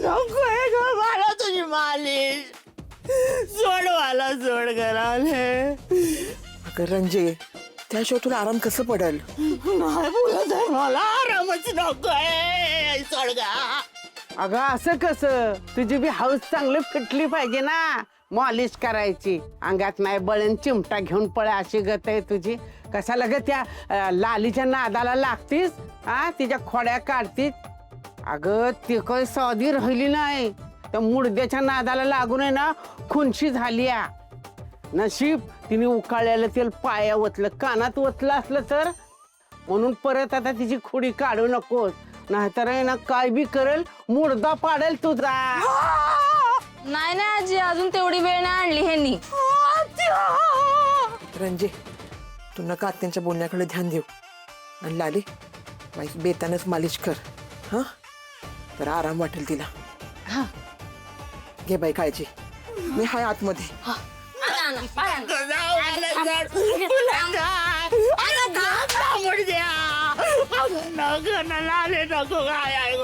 नकोय ग मला तुझी मालिश. सोड मला, सोड घराले. अगं रंजे, त्याशिवाय तुला आराम कसं पडेल? नाही बोलत आहे, मला आरामच नकोय. सोड गा. अगं असं कसं, तुझी बी हाऊस चांगली फिटली पाहिजे ना, मॉलिश करायची. अंगात नाही बळण चिमटा घेऊन पळ अशी गत आहे तुझी. कशाला ग त्या लालीच्या नादाला लागतीस? हा, तिच्या खोड्या काढतीस. अगं ती काही साधी राहिली नाही, त्या मुडद्याच्या नादाला लागून आहे ना खुनशी झाली. नशीब तिने उकाळलेलं तेल पाया ओतलं, कानात ओतलं असलं तर. म्हणून परत आता तिची खुडी काढू नकोस, नाहीतर आहे ना काय बी करेल, मुडदा पाडेल तुझा. नाही नाही आजी, अजून तेवढी वेळ नाही आणली ह्यांनी. रंजे, तू नका आत्यांच्या बोलण्याकडे ध्यान देऊ. आणि लाली, बाई बेतानच मालिश कर. हा, तर आराम वाटेल तिला. हा. घे बाई काळजी, मी हाय आतमध्ये. लाले नको काय आहे ग.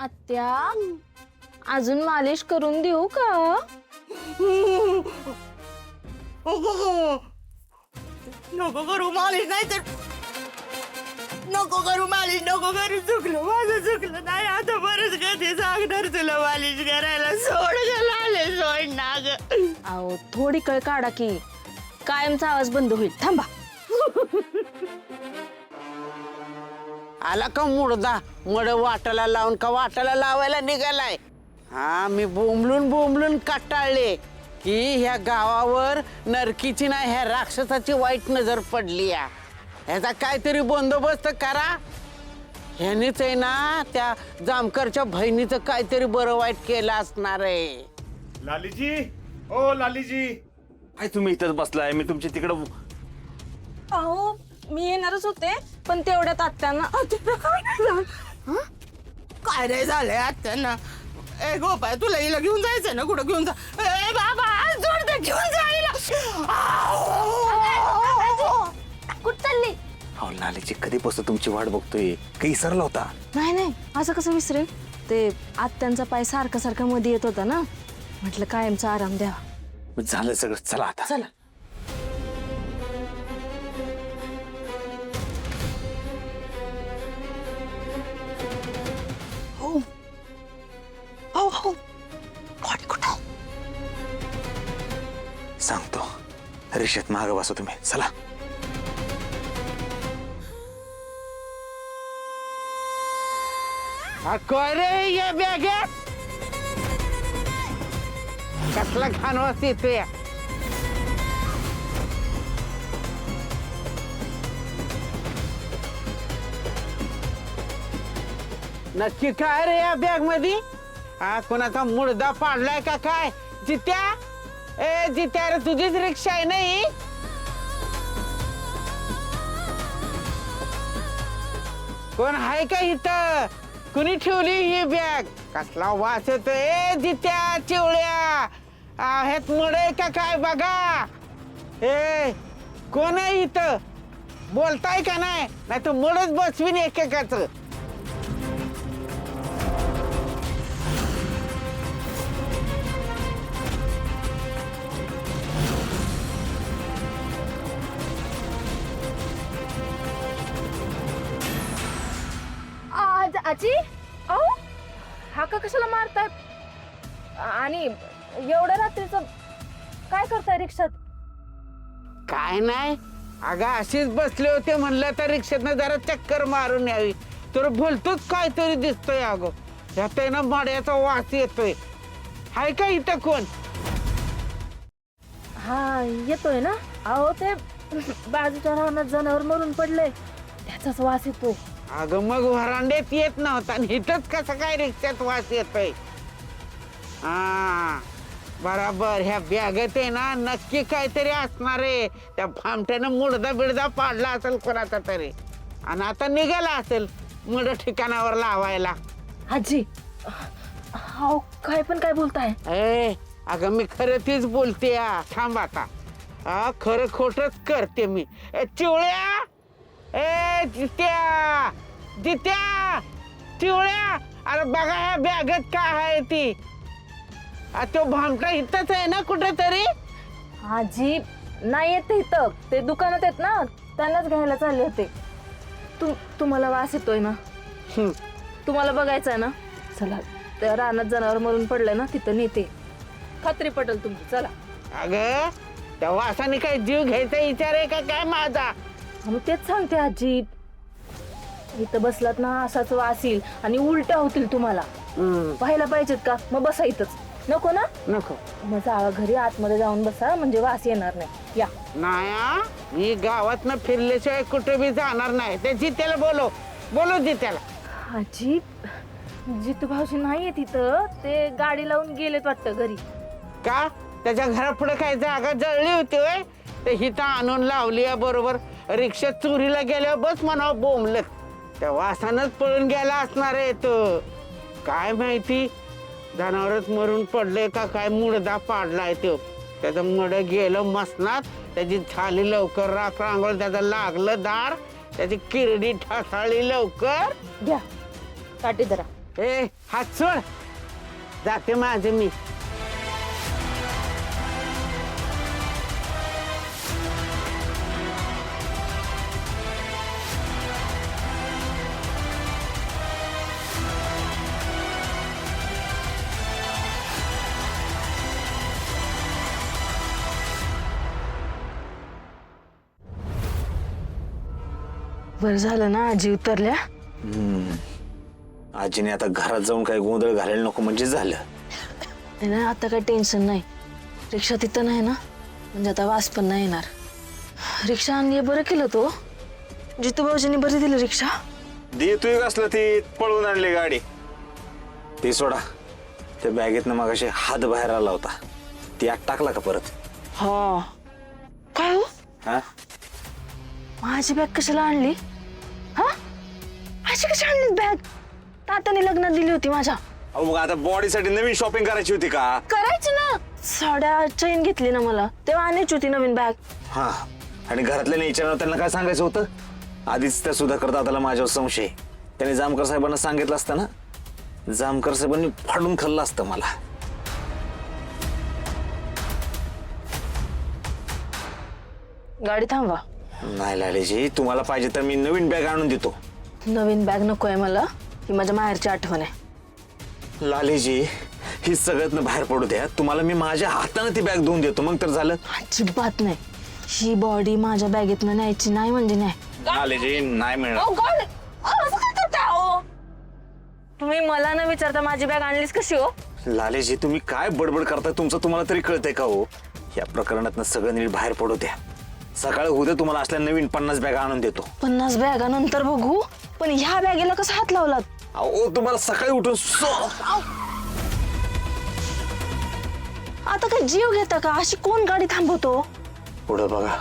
आत्या, अजून मालिश करून देऊ का? नको करू मालिश, नाही तर नको करू मालिश, नको करू. चुकलं माझं, चुकलं. नाही आता बरंच कधी सांगणार तुला मालिश करायला. सोड ग लाले, सोड ना ग. अहो थोडी कळ काढा की, कायमचा आवाज बंद होईल. थांबा. आला का मुडदा? मड वाटाला लावून का वाटाला लावायला निघालाय? हा, मी बोंबलून बोंबलून कंटाळले की ह्या गावावर नरकीची नाही, ह्या राक्षसाची वाईट नजर पडली. ह्याचा काहीतरी बंदोबस्त करा. ह्यानीच आहे ना त्या जामकरच्या बहिणीचं काहीतरी बरं वाईट केलं असणार आहे. लालीजी, ओ लालीजी, काय तुम्ही इथंच बसलाय? मी तुमची तिकडं. अहो मी येणारच होते, पण तेवढ्यात आत्यांना. काय रे झालंय आत्यांना? ए गोपाय, तुला हिला घेऊन जायचंय ना, कुठं घेऊन जा? ए बाबा, सोड दे, घेऊन जायला. कुठं चालली? हो लालीजी, कधीपासून तुमची वाट बघतोय. काही विसरला होता? नाही नाही, असं कसं विसरेल? ते आत्यांचा पाय सारखा सारखा मध्ये येत होता ना, म्हटलं कायमचा आराम द्यावा. झालं सगळं, चला आता. चला. सांगतो, रिक्षेत मागे बसो तुम्ही. चला. काय रे या बॅगेत? कसला घाण वास येतोय? नक्की काय रे या बॅग मध्ये? हा, कोणाचा मुडदा पाडलाय का काय? जित्या, ए जित्या रे, तुझीच रिक्षा आहे नाही? कोण आहे का इथं? कुणी ठेवली ही बॅग? कसला वास येतोय? ए जित्या, चिवळ्या, ह्यात मड आहे का काय बघा. ए कोण आहे इथं? बोलताय का नाही? नाही तर मडच बसवीन एकेकाचं. आजी, अहो हा का कशाला मारताय? आणि एवढ्या रात्रीचं काय करताय रिक्षात? काय नाही, अगं अशीच बसले होते, म्हणलं तर रिक्षेतनं जरा चक्कर मारून यावी, तर भलतोच काहीतरी दिसतोय. अगं ह्यात आहे ना मड्याचा वास येतोय. हाय का इथं कोण? हा येतोय ना. अहो ते बाजूच्या रानात जनावर मरून पडले, त्याचाच वास येतो. अगं मग व्हरांड्यात येत नव्हता, आणि इथंच कसं काय रिक्षात वास येतोय? हा बराबर, ह्या बॅगेत आहे ना नक्की काहीतरी असणार आहे. त्या फामट्यानं मुडदा बिडदा पाडला असेल कोणाचा तरी, आणि आता निघाला असेल मुड ठिकाणावर लावायला. आजी हाव काय पण काय बोलताय? ए अगं मी खरं तीच बोलते थांब आता. खरं खोटच करते मी. चिवळ्या, ए जित्या, जित्या, चिवळ्या, अरे बघा ह्या बॅगेत काय आहे ती. तो भामटा इथंच आहे ना कुठेतरी? आजी नाही येत इथं, ते दुकानात आहेत ना, त्यांनाच घ्यायला चालले होते. तुम्हाला वास येतोय ना? तुम्हाला बघायचं आहे ना? चला त्या रानात जनावर मरून पडलं ना, तिथं नेते. खात्री पटेल तुमची, चला. अगं त्या वासाने काय जीव घ्यायचा विचार आहे का काय माझा? मग तेच सांगते आजी, इथं बसलात ना असाच वास येईल आणि उलट्या होतील तुम्हाला. पाहायला पाहिजेत का? मग बसा इथंच. नको ना? नको. मग जावा घरी, आतमध्ये जाऊन बसा, म्हणजे वास येणार नाही. या. नाही मी गावात न फिरल्याशिवाय कुठे बी जाणार नाही. त्या जित्याला बोलो जित्याला. आजी जितू भाऊजी नाहीये तिथं, ते गाडी लावून गेलेत वाटतं घरी. का त्याच्या घरापुढे काय जागा जळली होती होय? ते हिथं आणून लावली बरोबर. रिक्षा चोरीला गेल्यावर बस म्हणावं बोंबलत. त्या वासानच पळून गेला असणार आहे तो. काय माहिती जनावरच मरून पडले का काय मुडदा पाडलाय तो. त्याचं मुड गेलं मसनात, त्याची झाली लवकर राख रांगोळ, त्याचं लागलं दार, त्याची किरडी ठासाळी लवकर. घ्या काठी जरा. ए हात सोड, जाते माझे मी. बरं झालं ना आजी उतरल्या. आजीने आता घरात जाऊन काही गोंधळ घालायला नको म्हणजे झालं. नाही आता काही टेन्शन नाही. रिक्षा तिथं नाही ना, म्हणजे आता वास पण नाही येणार. रिक्षा आणली बरं केलं तो. जितू भाऊजींनी बरी दिली रिक्षा. देतोय कसलं ती पळवून आणली गाडी. ती सोडा, त्या बॅगेतनं मगाशी हात बाहेर आला होता, ती आत टाकला का परत? हा काय हो, हा माझी बॅग कशाला आणली? हा अशी कशी आणली बॅग? तात्याने लग्नात दिली होती माझ्या. अहो मग आता बॉडीसाठी नवीन शॉपिंग करायची होती का? करायची ना, साड्या चैन घेतली ना मला, तेव्हा आणायची होती नवीन बॅग. हा, आणि घरातल्या विचारणार त्यांना काय सांगायचं होतं? आधीच त्या सुधाकर दादाला माझ्यावर संशय. त्याने जामकर साहेबांना सांगितलं असतं ना, जामकर साहेबांनी फाडून खाल्लं असतं मला. गाडी थांबवा. नाही लालेजी, तुम्हाला पाहिजे तर मी नवीन बॅग आणून देतो. नवीन बॅग नको आहे मला, ही माझ्या माहेरची आठवण आहे. लालेजी, ही सगळ्यात बाहेर पडू द्या. तुम्हाला मी माझ्या हाताने ती बॅग धुवून देतो, मग तर झालं. अजिबात नाही, ही बॉडी माझ्या बॅगेतनं न्यायची नाही म्हणजे नाही. लालेजी नाही मिळणार. असं काय करता हो? तुम्ही मला न विचारता माझी बॅग आणलीस कशी हो? लालेजी, तुम्ही काय बडबड करताय? तुमचं तुम्हाला तरी कळतंय का हो? या प्रकरणात सगळं नीट बाहेर पडू द्या. सकाळी उद्या तुम्हाला असल्या नवीन 50 बॅगा आणून देतो. 50 बॅगा नंतर बघू, पण ह्या बॅगेला कसा हात लावलात? अहो तुम्हाला सकाळी उठून आता काय जीव घेता का? अशी कोण गाडी थांबवतो? पुढे बघा.